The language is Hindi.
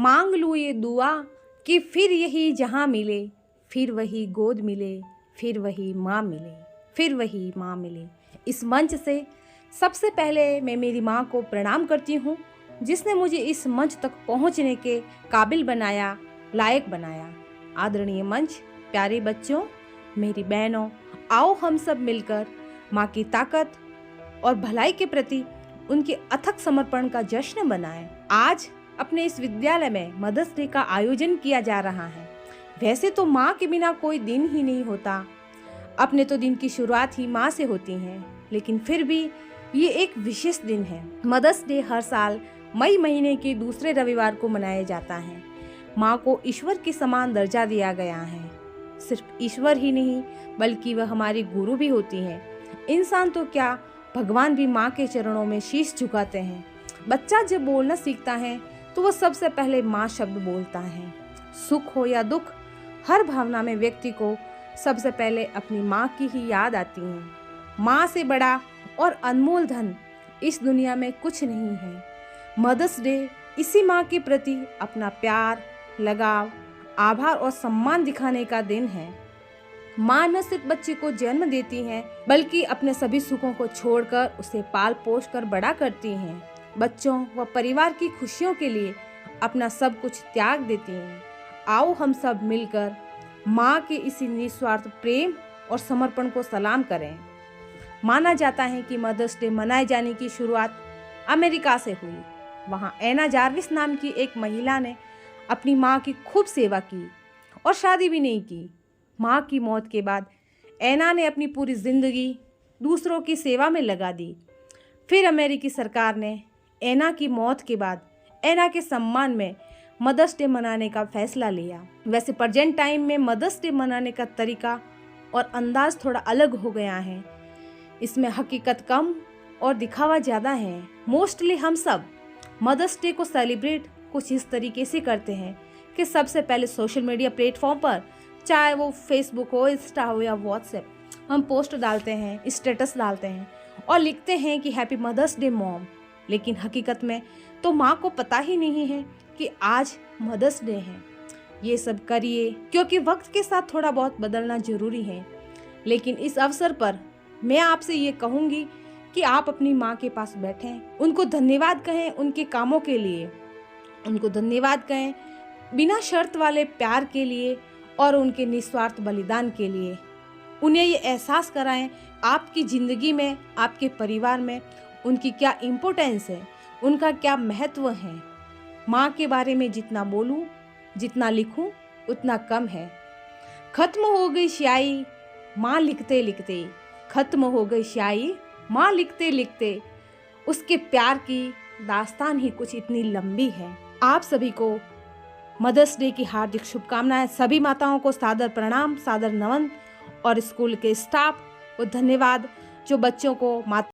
मांग लूँ ये दुआ कि फिर यही जहां मिले, फिर वही गोद मिले, फिर वही माँ मिले, फिर वही माँ मिले। इस मंच से सबसे पहले मैं मेरी माँ को प्रणाम करती हूँ, जिसने मुझे इस मंच तक पहुँचने के काबिल बनाया, लायक बनाया। आदरणीय मंच, प्यारे बच्चों, मेरी बहनों, आओ हम सब मिलकर माँ की ताकत और भलाई के प्रति उनके अथक समर्पण का जश्न मनाएं। आज अपने इस विद्यालय में मदर्स डे का आयोजन किया जा रहा है। वैसे तो माँ के बिना कोई दिन ही नहीं होता, अपने तो दिन की शुरुआत ही माँ से होती है, लेकिन फिर भी ये एक विशेष दिन है। मदर्स डे हर साल मई महीने के दूसरे रविवार को मनाया जाता है। माँ को ईश्वर के समान दर्जा दिया गया है। सिर्फ ईश्वर ही नहीं, बल्कि वह हमारी गुरु भी होती है। इंसान तो क्या, भगवान भी माँ के चरणों में शीश झुकाते हैं। बच्चा जब बोलना सीखता है तो वह सबसे पहले माँ शब्द बोलता है। सुख हो या दुख, हर भावना में व्यक्ति को सबसे पहले अपनी माँ की ही याद आती है। माँ से बड़ा और अनमोल धन इस दुनिया में कुछ नहीं है। मदर्स डे इसी माँ के प्रति अपना प्यार, लगाव, आभार और सम्मान दिखाने का दिन है। माँ न सिर्फ बच्चे को जन्म देती है, बल्कि अपने सभी सुखों को छोड़कर उसे पाल पोष कर बड़ा करती हैं। बच्चों व परिवार की खुशियों के लिए अपना सब कुछ त्याग देती हैं। आओ हम सब मिलकर माँ के इसी निस्वार्थ प्रेम और समर्पण को सलाम करें। माना जाता है कि मदर्स डे मनाए जाने की शुरुआत अमेरिका से हुई। वहाँ एना जार्विस नाम की एक महिला ने अपनी माँ की खूब सेवा की और शादी भी नहीं की। माँ की मौत के बाद एना ने अपनी पूरी जिंदगी दूसरों की सेवा में लगा दी। फिर अमेरिकी सरकार ने एना की मौत के बाद एना के सम्मान में मदर्स डे मनाने का फैसला लिया। वैसे प्रेजेंट टाइम में मदर्स डे मनाने का तरीका और अंदाज थोड़ा अलग हो गया है। इसमें हकीकत कम और दिखावा ज़्यादा है। मोस्टली हम सब मदर्स डे को सेलिब्रेट कुछ इस तरीके से करते हैं कि सबसे पहले सोशल मीडिया प्लेटफॉर्म पर, चाहे वो फेसबुक हो, इंस्टा हो या व्हाट्सएप, हम पोस्ट डालते हैं, स्टेटस डालते हैं और लिखते हैं कि हैप्पी मदर्स डे मॉम। लेकिन हकीकत में तो माँ को पता ही नहीं है कि आज मदर्स डे है। ये सब करिए क्योंकि वक्त के साथ थोड़ा बहुत बदलना जरूरी है। लेकिन इस अवसर पर मैं आपसे ये कहूँगी कि आप अपनी माँ के पास बैठें, उनको धन्यवाद कहें उनके कामों के लिए, उनको धन्यवाद कहें बिना शर्त वाले प्यार के लिए और उनके निस्वार्थ बलिदान के लिए। उन्हें ये एहसास कराएं आपकी ज़िंदगी में, आपके परिवार में उनकी क्या इम्पोर्टेंस है, उनका क्या महत्व है। माँ के बारे में जितना बोलूँ, जितना लिखूँ, उतना कम है। खत्म हो गई स्याही माँ लिखते लिखते, खत्म हो गई स्याही माँ लिखते लिखते, उसके प्यार की दास्तान ही कुछ इतनी लंबी है। आप सभी को मदर्स डे की हार्दिक शुभकामनाएं। सभी माताओं को सादर प्रणाम, सादर नमन और स्कूल के स्टाफ को धन्यवाद जो बच्चों को